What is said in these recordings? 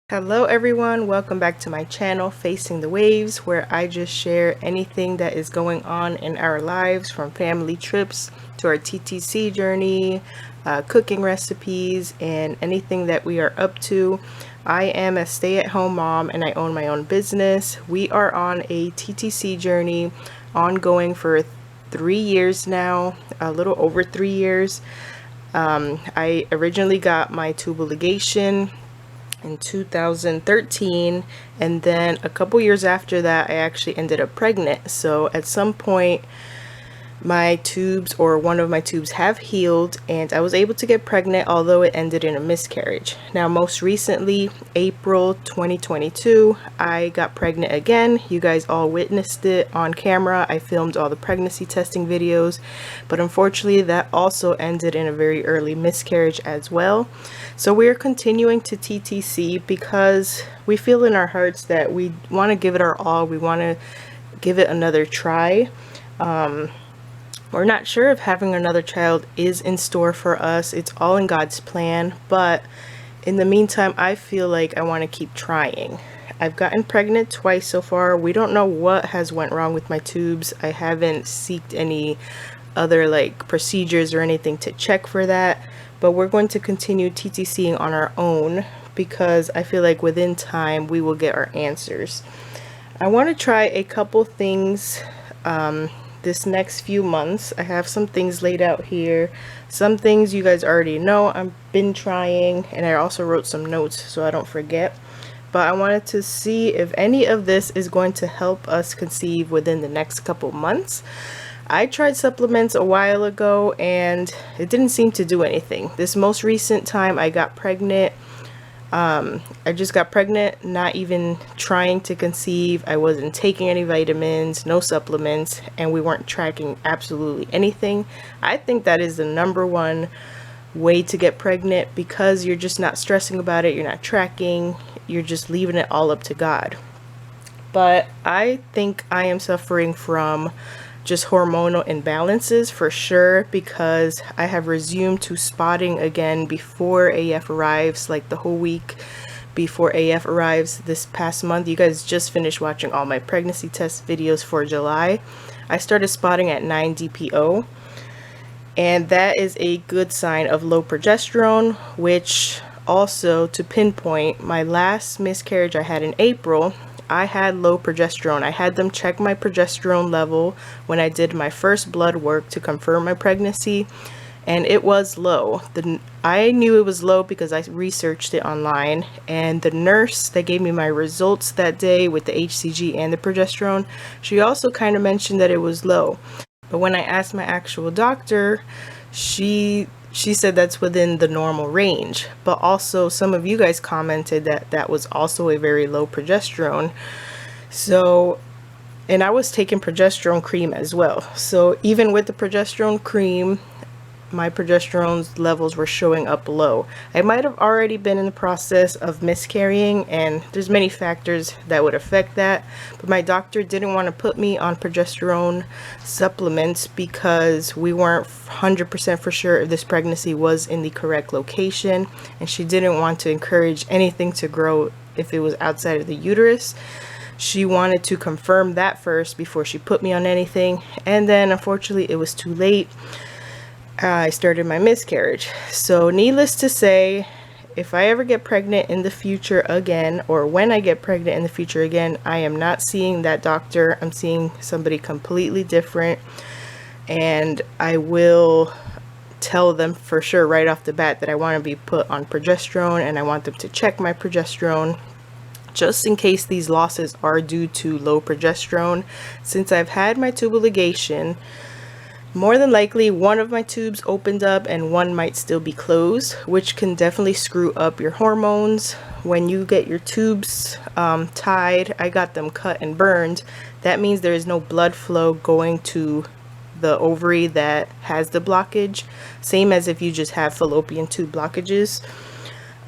Hello everyone, welcome back to my channel Facing the Waves, where I just share anything that is going on in our lives, from family trips to our TTC journey, cooking recipes, and anything that we are up to. I am a stay-at-home mom and I own my own business. We are on a TTC journey ongoing for 3 years now, a little over 3 years. I originally got my tubal ligation in 2013, and then a couple years after that I actually ended up pregnant. So at some point my tubes, or one of my tubes, have healed and I was able to get pregnant, although it ended in a miscarriage. Now most recently, April 2022, I got pregnant again. You guys all witnessed it on camera. I filmed all the pregnancy testing videos, but unfortunately that also ended in a very early miscarriage as well. So we're continuing to TTC because we feel in our hearts that we want to give it our all. We want to give it another try. We're not sure if having another child is in store for us. It's all in God's plan, but in the meantime, I feel like I want to keep trying. I've gotten pregnant twice so far. We don't know what has went wrong with my tubes. I haven't sought any other procedures or anything to check for that, but we're going to continue TTCing on our own because I feel like within time we will get our answers. I want to try a couple things this next few months. I have some things laid out here. Some things you guys already know I've been trying, and I also wrote some notes so I don't forget. But I wanted to see if any of this is going to help us conceive within the next couple months. I tried supplements a while ago and it didn't seem to do anything. This most recent time I got pregnant, I just got pregnant, not even trying to conceive. I wasn't taking any vitamins, no supplements, and we weren't tracking absolutely anything. I think that is the number one way to get pregnant, because you're just not stressing about it, you're not tracking, you're just leaving it all up to God. But I think I am suffering from just hormonal imbalances for sure, because I have resumed to spotting again before AF arrives, like the whole week before AF arrives this past month. You guys just finished watching all my pregnancy test videos for July. I started spotting at 9 DPO, and that is a good sign of low progesterone, which also, to pinpoint, my last miscarriage I had in April, I had low progesterone. I had them check my progesterone level when I did my first blood work to confirm my pregnancy, and it was low. I knew it was low because I researched it online, and the nurse that gave me my results that day with the HCG and the progesterone, she also kind of mentioned that it was low. But when I asked my actual doctor, she said that's within the normal range. But also some of you guys commented that that was also a very low progesterone. So, and I was taking progesterone cream as well. So even with the progesterone cream, my progesterone levels were showing up low. I might have already been in the process of miscarrying, and there's many factors that would affect that, but my doctor didn't want to put me on progesterone supplements because we weren't 100% for sure if this pregnancy was in the correct location, and she didn't want to encourage anything to grow if it was outside of the uterus. She wanted to confirm that first before she put me on anything, and then unfortunately it was too late. I started my miscarriage. So needless to say, if I ever get pregnant in the future again, or when I get pregnant in the future again, I am not seeing that doctor. I'm seeing somebody completely different, and I will tell them for sure right off the bat that I want to be put on progesterone, and I want them to check my progesterone just in case these losses are due to low progesterone. Since I've had my tubal ligation, more than likely one of my tubes opened up and one might still be closed, which can definitely screw up your hormones. When you get your tubes tied, I got them cut and burned. That means there is no blood flow going to the ovary that has the blockage, same as if you just have fallopian tube blockages.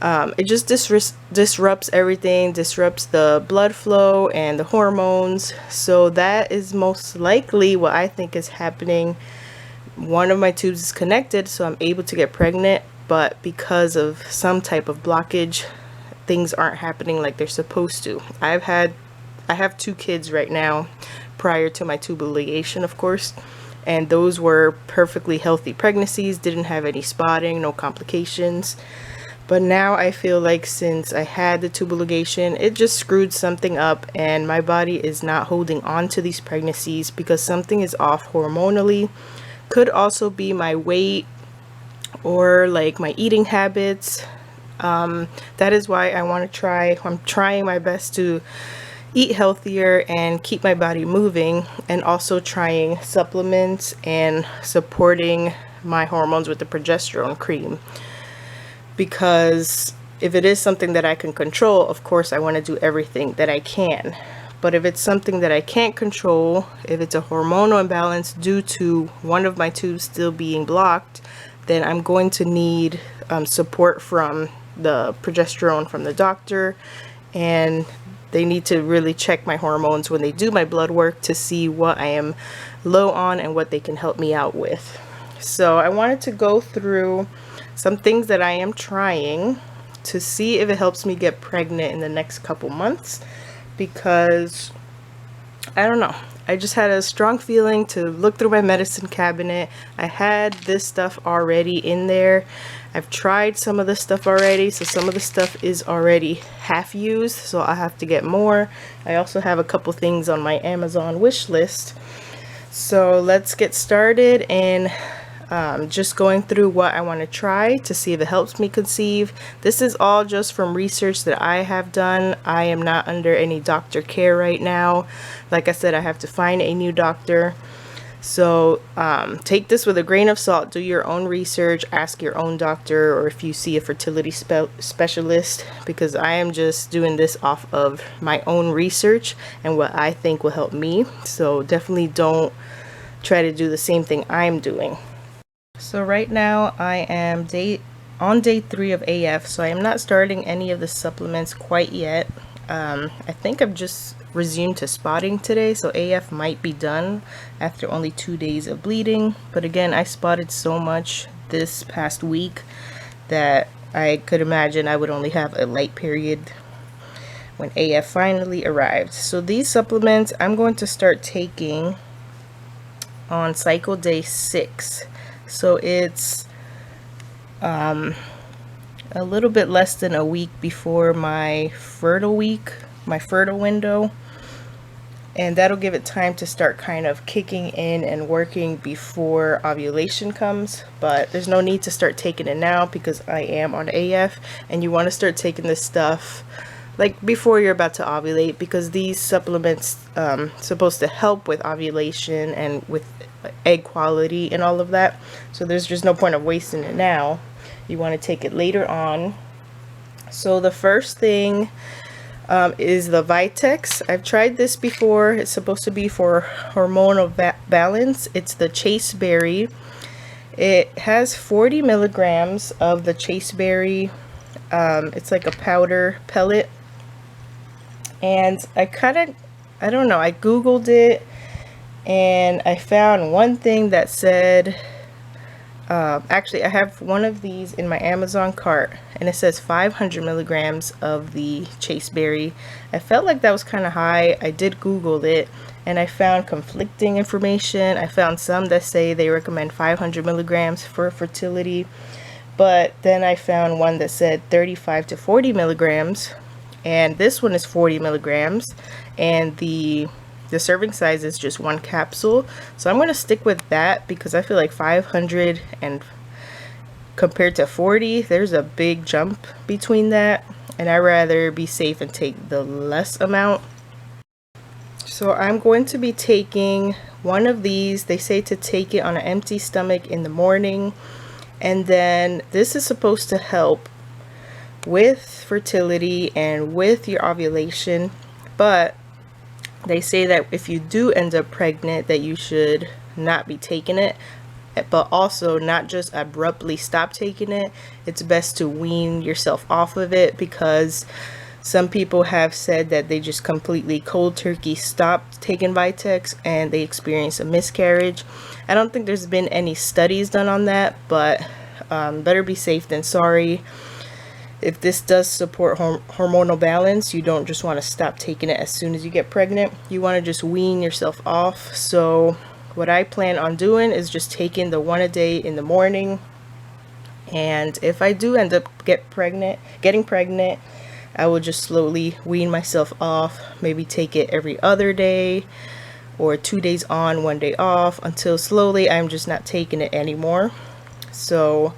It just disrupts everything, disrupts the blood flow and the hormones. So that is most likely what I think is happening. One of my tubes is connected, so I'm able to get pregnant, but because of some type of blockage, things aren't happening like they're supposed to. I have 2 kids right now, prior to my tubal ligation, of course, and those were perfectly healthy pregnancies, didn't have any spotting, no complications. But now I feel like since I had the tubal ligation, it just screwed something up, and my body is not holding on to these pregnancies because something is off hormonally. Could also be my weight or like my eating habits. That is why I'm trying my best to eat healthier and keep my body moving, and also trying supplements and supporting my hormones with the progesterone cream. Because if it is something that I can control, of course I want to do everything that I can. But if it's something that I can't control, if it's a hormonal imbalance due to one of my tubes still being blocked, then I'm going to need support from the progesterone from the doctor, and they need to really check my hormones when they do my blood work to see what I am low on and what they can help me out with. So I wanted to go through some things that I am trying to see if it helps me get pregnant in the next couple months, because I don't know, I just had a strong feeling to look through my medicine cabinet. I had this stuff already in there. I've tried some of this stuff already, so some of the stuff is already half used, so I have to get more. I also have a couple things on my Amazon wish list. So let's get started and just going through what I want to try to see if it helps me conceive. This is all just from research that I have done. I am not under any doctor care right now. Like I said, I have to find a new doctor. So take this with a grain of salt. Do your own research, ask your own doctor, or if you see a fertility specialist, because I am just doing this off of my own research and what I think will help me. So definitely don't try to do the same thing I'm doing. So right now I am on day 3 of AF, so I am not starting any of the supplements quite yet. I think I've just resumed to spotting today, so AF might be done after only 2 days of bleeding. But again, I spotted so much this past week that I could imagine I would only have a light period when AF finally arrived. So these supplements I'm going to start taking on cycle day 6. So it's a little bit less than a week before my fertile window, and that'll give it time to start kind of kicking in and working before ovulation comes. But there's no need to start taking it now because I am on AF, and you want to start taking this stuff like before you're about to ovulate, because these supplements supposed to help with ovulation and with egg quality and all of that. So there's just no point of wasting it now. You want to take it later on. So the first thing is the Vitex. I've tried this before. It's supposed to be for hormonal balance. It's the chaseberry. It has 40 milligrams of the chaseberry. It's like a powder pellet. And I don't know, I googled it and I found one thing that said, actually I have one of these in my Amazon cart, and it says 500 milligrams of the chaseberry. I felt like that was kind of high. I did Google it and I found conflicting information. I found some that say they recommend 500 milligrams for fertility, but then I found one that said 35 to 40 milligrams, and this one is 40 milligrams, and the serving size is just 1 capsule. So I'm going to stick with that because I feel like 500 and compared to 40, there's a big jump between that, and I'd rather be safe and take the less amount. So I'm going to be taking one of these. They say to take it on an empty stomach in the morning, and then this is supposed to help with fertility and with your ovulation. But they say that if you do end up pregnant, that you should not be taking it, but also not just abruptly stop taking it. It's best to wean yourself off of it, because some people have said that they just completely cold turkey stopped taking Vitex and they experience a miscarriage. I don't think there's been any studies done on that, but better be safe than sorry. if this does support hormonal balance, you don't just want to stop taking it as soon as you get pregnant. You want to just wean yourself off. So what I plan on doing is just taking the one a day in the morning. And if I do end up getting pregnant, I will just slowly wean myself off. Maybe take it every other day, or 2 days on, 1 day off, until slowly I'm just not taking it anymore. So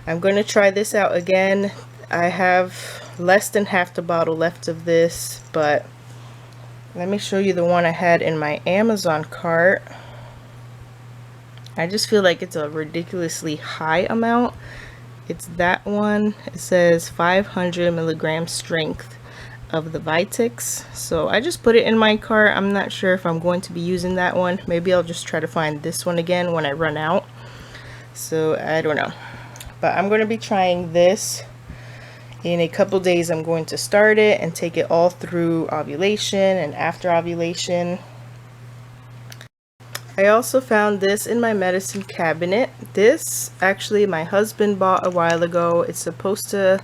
I'm going to try this out again. I have less than half the bottle left of this, but let me show you the one I had in my Amazon cart. I just feel like it's a ridiculously high amount. It's that one. It says 500 milligram strength of the Vitex. So I just put it in my cart. I'm not sure if I'm going to be using that one. Maybe I'll just try to find this one again when I run out. So I don't know. But I'm going to be trying this. In a couple days, I'm going to start it and take it all through ovulation and after ovulation. I also found this in my medicine cabinet. This actually my husband bought a while ago. It's supposed to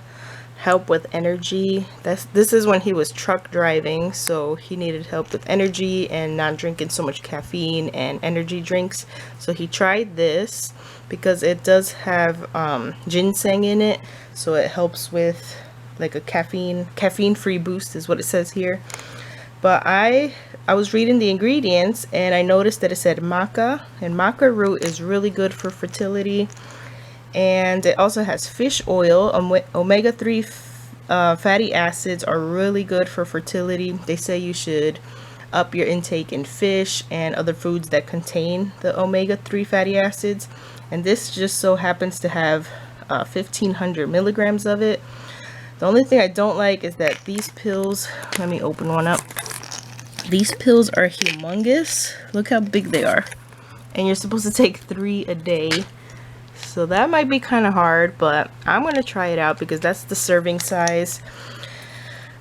help with energy. This is when he was truck driving, so he needed help with energy and not drinking so much caffeine and energy drinks. So he tried this because it does have ginseng in it, so it helps with like a caffeine-free boost is what it says here. But I was reading the ingredients and I noticed that it said maca, and maca root is really good for fertility. And it also has fish oil. Omega-3 fatty acids are really good for fertility. They say you should up your intake in fish and other foods that contain the omega-3 fatty acids. And this just so happens to have 1,500 milligrams of it. The only thing I don't like is that these pills, let me open one up. These pills are humongous. Look how big they are. And you're supposed to take 3 a day. So that might be kind of hard, but I'm going to try it out because that's the serving size.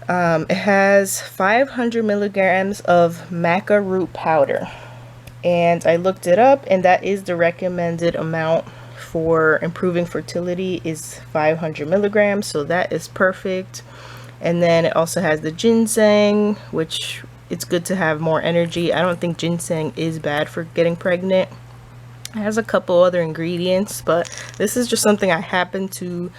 It has 500 milligrams of maca root powder. And I looked it up, and that is the recommended amount for improving fertility is 500 milligrams. So that is perfect. And then it also has the ginseng, which it's good to have more energy. I don't think ginseng is bad for getting pregnant. It has a couple other ingredients, but this is just something I happened to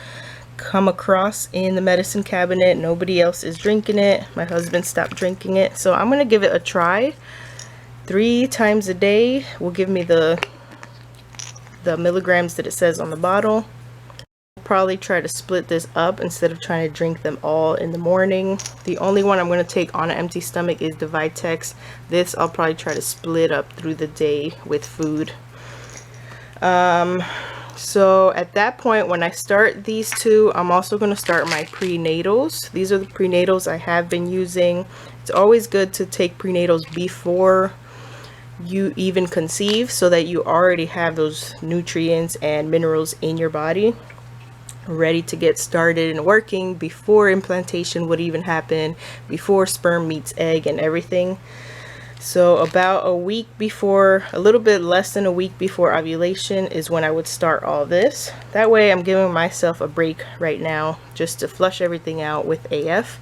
come across in the medicine cabinet. Nobody else is drinking it. My husband stopped drinking it, so I'm gonna give it a try. 3 times a day will give me the milligrams that it says on the bottle. I'll probably try to split this up instead of trying to drink them all in the morning. The only one I'm going to take on an empty stomach is the Vitex. This I'll probably try to split up through the day with food. So at that point, when I start these two, I'm also going to start my prenatals. These are the prenatals I have been using. It's always good to take prenatals before you even conceive, so that you already have those nutrients and minerals in your body ready to get started and working before implantation would even happen, before sperm meets egg and everything. So about a week before, a little bit less than a week before ovulation is when I would start all this. That way I'm giving myself a break right now just to flush everything out with AF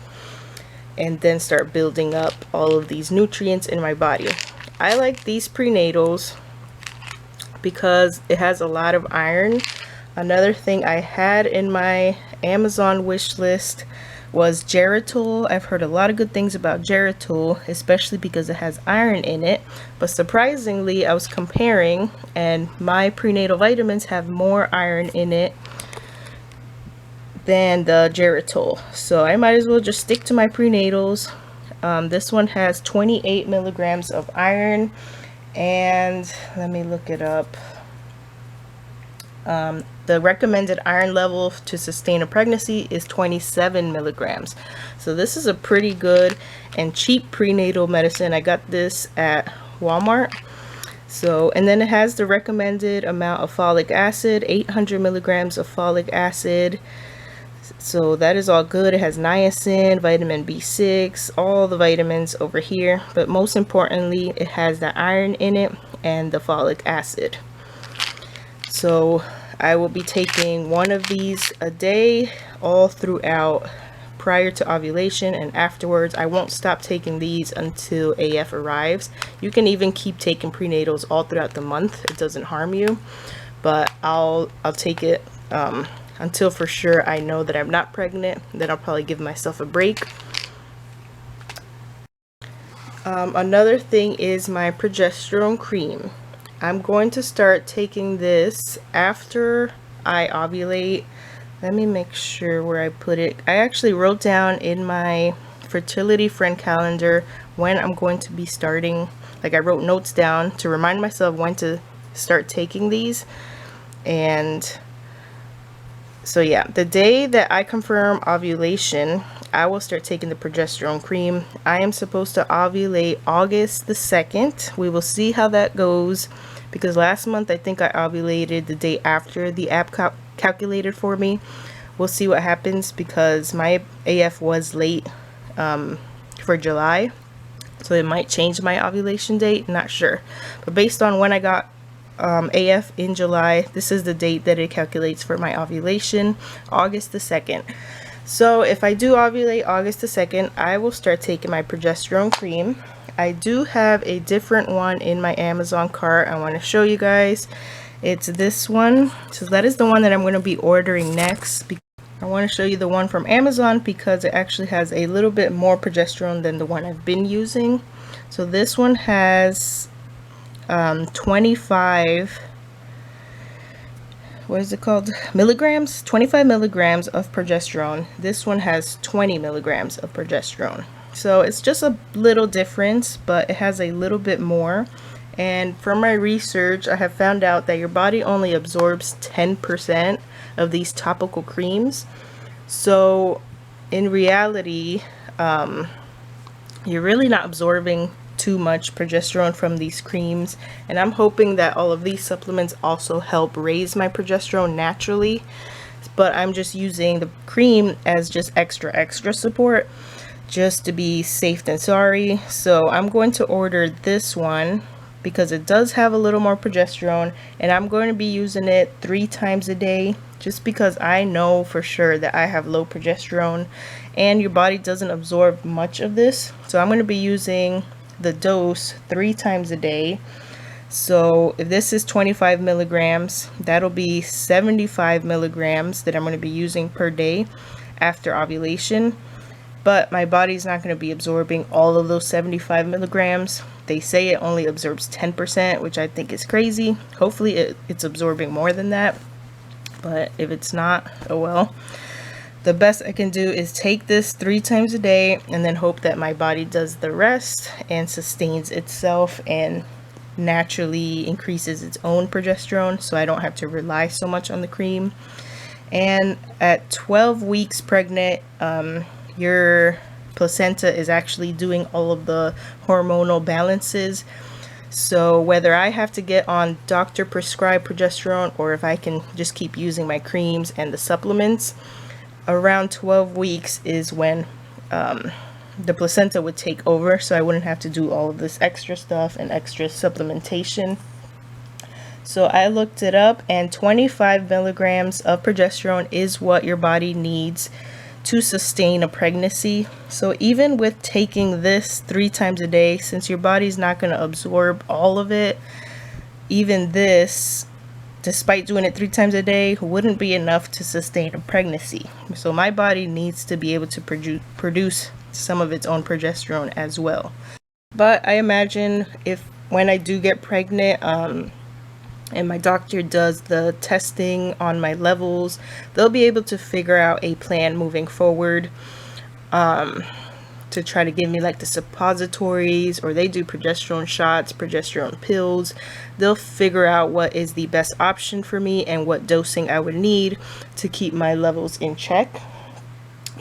and then start building up all of these nutrients in my body. I like these prenatals because it has a lot of iron. Another thing I had in my Amazon wish list was Geritol. I've heard a lot of good things about Geritol, especially because it has iron in it. But surprisingly, I was comparing, and my prenatal vitamins have more iron in it than the Geritol. So I might as well just stick to my prenatals. This one has 28 milligrams of iron, and let me look it up. The recommended iron level to sustain a pregnancy is 27 milligrams. So this is a pretty good and cheap prenatal medicine. I got this at Walmart. So, and then it has the recommended amount of folic acid, 800 milligrams of folic acid. So that is all good. It has niacin, vitamin B6, all the vitamins over here. But most importantly, it has the iron in it and the folic acid. So I will be taking one of these a day all throughout prior to ovulation and afterwards. I won't stop taking these until AF arrives. You can even keep taking prenatals all throughout the month. It doesn't harm you, but I'll take it until for sure I know that I'm not pregnant. Then I'll probably give myself a break. Another thing is my progesterone cream. I'm going to start taking this after I ovulate. Let me make sure where I put it. I actually wrote down in my fertility friend calendar when I'm going to be starting. Like, I wrote notes down to remind myself when to start taking these. And so yeah, the day that I confirm ovulation, I will start taking the progesterone cream. I am supposed to ovulate August the 2nd. We will see how that goes, because last month I think I ovulated the day after the app calculated for me. We'll see what happens, because my AF was late for July, so it might change my ovulation date, not sure. But based on when I got AF in July, this is the date that it calculates for my ovulation, August the 2nd. So if I do ovulate August the 2nd, I will start taking my progesterone cream. I do have a different one in my Amazon cart I want to show you guys. It's this one. So that is the one that I'm going to be ordering next. I want to show you the one from Amazon because it actually has a little bit more progesterone than the one I've been using. So this one has 25 milligrams, 25 milligrams of progesterone. This one has 20 milligrams of progesterone. So it's just a little difference, but it has a little bit more. And from my research, I have found out that your body only absorbs 10% of these topical creams. So in reality, you're really not absorbing too much progesterone from these creams, and I'm hoping that all of these supplements also help raise my progesterone naturally, but I'm just using the cream as just extra support, just to be safe than sorry. So I'm going to order this one because it does have a little more progesterone, and I'm going to be using it 3 times a day, just because I know for sure that I have low progesterone and your body doesn't absorb much of this. So I'm going to be using the dose 3 times a day. So if this is 25 milligrams, that'll be 75 milligrams that I'm going to be using per day after ovulation. But my body's not going to be absorbing all of those 75 milligrams. They say it only absorbs 10%, which I think is crazy. Hopefully it's absorbing more than that, but if it's not, oh well. The best I can do is take this 3 times a day and then hope that my body does the rest and sustains itself and naturally increases its own progesterone, so I don't have to rely so much on the cream. And at 12 weeks pregnant, your placenta is actually doing all of the hormonal balances. So whether I have to get on doctor prescribed progesterone or if I can just keep using my creams and the supplements, around 12 weeks is when the placenta would take over, so I wouldn't have to do all of this extra stuff and extra supplementation. So I looked it up, and 25 milligrams of progesterone is what your body needs to sustain a pregnancy. So even with taking this 3 times a day, since your body's not going to absorb all of it, even this, despite doing it 3 times a day, wouldn't be enough to sustain a pregnancy. So my body needs to be able to produce some of its own progesterone as well. But I imagine when I do get pregnant, and my doctor does the testing on my levels, they'll be able to figure out a plan moving forward, to try to give me like the suppositories, or they do progesterone shots, progesterone pills. They'll figure out what is the best option for me and what dosing I would need to keep my levels in check.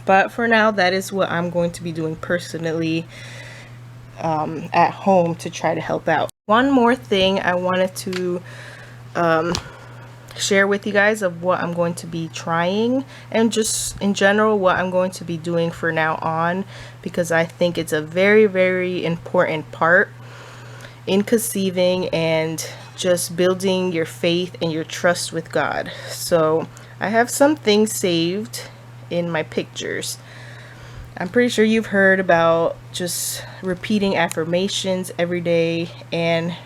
But for now, that is what I'm going to be doing personally at home to try to help out. One more thing I wanted to share with you guys of what I'm going to be trying, and just in general what I'm going to be doing for now on, because I think it's a very important part in conceiving and just building your faith and your trust with God. So I have some things saved, in my pictures. I'm pretty sure you've heard about just repeating affirmations every day, and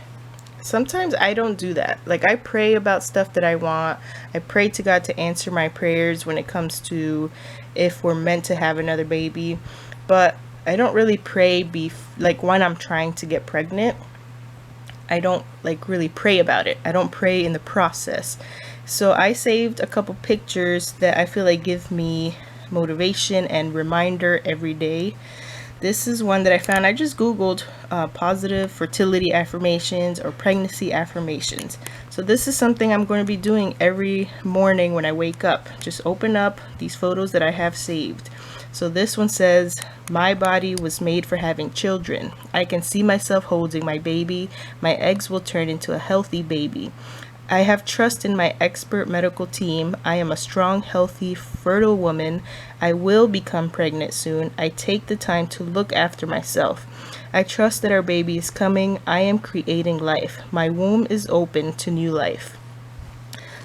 sometimes I don't do that. Like, I pray about stuff that I want. I pray to God to answer my prayers when it comes to if we're meant to have another baby, but I don't really pray like when I'm trying to get pregnant. I don't like really pray about it. I don't pray in the process. So I saved a couple pictures that I feel like give me motivation and reminder every day. This is one that I found. I just googled positive fertility affirmations or pregnancy affirmations. So this is something I'm going to be doing every morning when I wake up. Just open up these photos that I have saved. So this one says, my body was made for having children. I can see myself holding my baby. My eggs will turn into a healthy baby. I have trust in my expert medical team. I am a strong, healthy, fertile woman. I will become pregnant soon. I take the time to look after myself. I trust that our baby is coming. I am creating life. My womb is open to new life.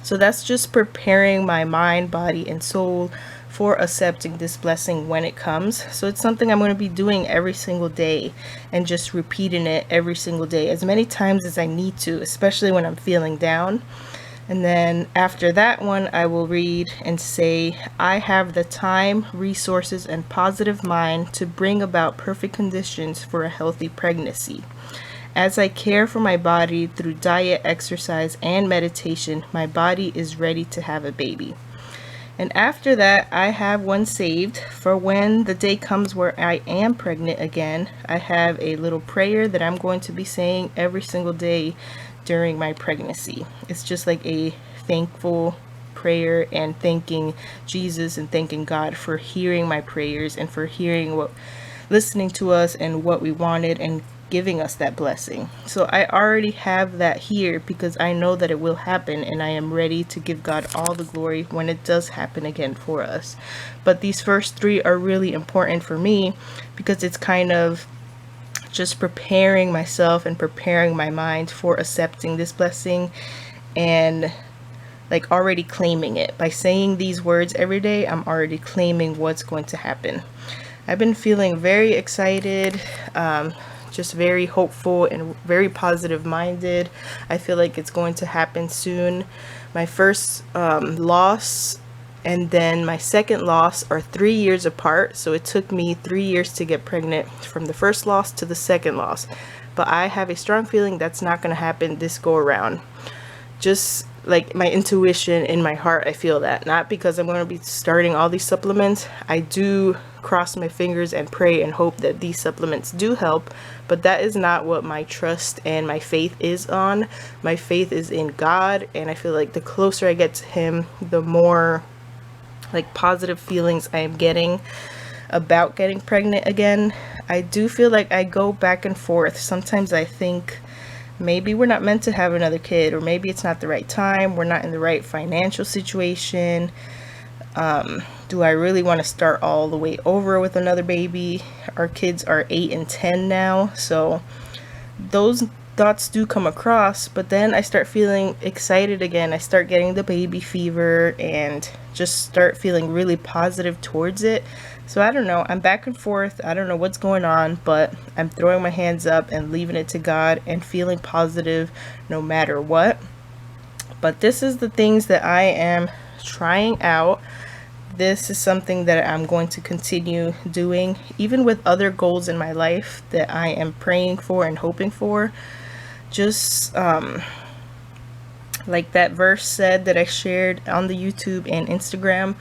So that's just preparing my mind, body, and soul for accepting this blessing when it comes. So it's something I'm going to be doing every single day and just repeating it every single day as many times as I need to, especially when I'm feeling down. And then after that one, I will read and say, I have the time, resources, and positive mind to bring about perfect conditions for a healthy pregnancy. As I care for my body through diet, exercise, and meditation, my body is ready to have a baby. And after that, I have one saved for when the day comes where I am pregnant again. I have a little prayer that I'm going to be saying every single day during my pregnancy. It's just like a thankful prayer and thanking Jesus and thanking God for hearing my prayers and for listening to us and what we wanted and giving us that blessing. So I already have that here because I know that it will happen, and I am ready to give God all the glory when it does happen again for us. But these first three are really important for me because it's kind of just preparing myself and preparing my mind for accepting this blessing and like already claiming it. By saying these words every day, I'm already claiming what's going to happen. I've been feeling very excited, just very hopeful and very positive minded. I feel like it's going to happen soon. My first loss and then my second loss are 3 years apart, so it took me 3 years to get pregnant from the first loss to the second loss. But I have a strong feeling that's not going to happen this go around. Just like my intuition in my heart, I feel that. Not because I'm going to be starting all these supplements. I do cross my fingers and pray and hope that these supplements do help, but that is not what my trust and my faith is on. My faith is in God, and I feel like the closer I get to Him, the more like positive feelings I am getting about getting pregnant again. I do feel like I go back and forth. Sometimes I think maybe we're not meant to have another kid, or maybe it's not the right time. We're not in the right financial situation. Do I really want to start all the way over with another baby? Our kids are 8 and 10 now, so those thoughts do come across, but then I start feeling excited again. I start getting the baby fever and just start feeling really positive towards it. So I don't know, I'm back and forth. I don't know what's going on, but I'm throwing my hands up and leaving it to God and feeling positive no matter what. But this is the things that I am trying out. This is something that I'm going to continue doing, even with other goals in my life that I am praying for and hoping for. Just like that verse said that I shared on the YouTube and Instagram,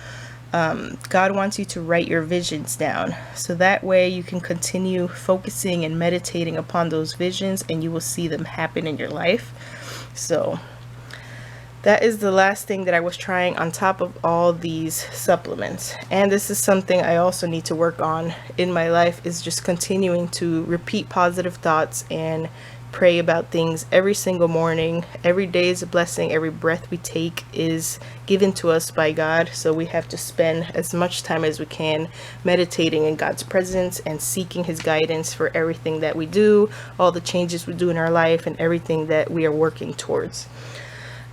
God wants you to write your visions down, so that way you can continue focusing and meditating upon those visions and you will see them happen in your life. So that is the last thing that I was trying on top of all these supplements. And this is something I also need to work on in my life, is just continuing to repeat positive thoughts and pray about things every single morning. Every day is a blessing. Every breath we take is given to us by God. So we have to spend as much time as we can meditating in God's presence and seeking His guidance for everything that we do, all the changes we do in our life, and everything that we are working towards.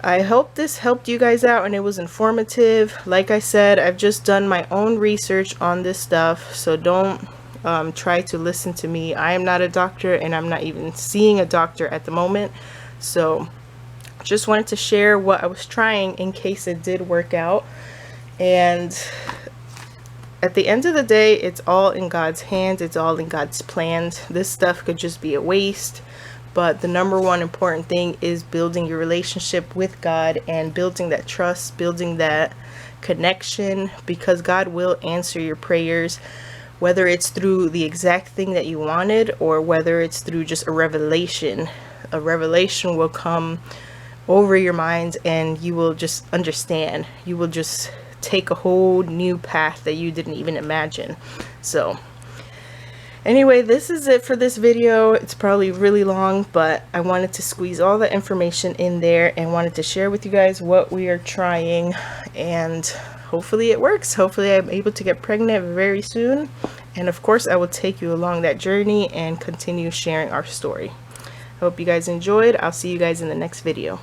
I hope this helped you guys out and it was informative. Like I said, I've just done my own research on this stuff, so don't try to listen to me. I am not a doctor, and I'm not even seeing a doctor at the moment. So just wanted to share what I was trying in case it did work out. And at the end of the day, it's all in God's hands. It's all in God's plans. This stuff could just be a waste. But the number one important thing is building your relationship with God and building that trust, building that connection, because God will answer your prayers, whether it's through the exact thing that you wanted or whether it's through just a revelation. A revelation will come over your mind and you will just understand. You will just take a whole new path that you didn't even imagine. So anyway, this is it for this video. It's probably really long, but I wanted to squeeze all the information in there and wanted to share with you guys what we are trying, and hopefully it works. Hopefully I'm able to get pregnant very soon, and of course I will take you along that journey and continue sharing our story. I hope you guys enjoyed. I'll see you guys in the next video.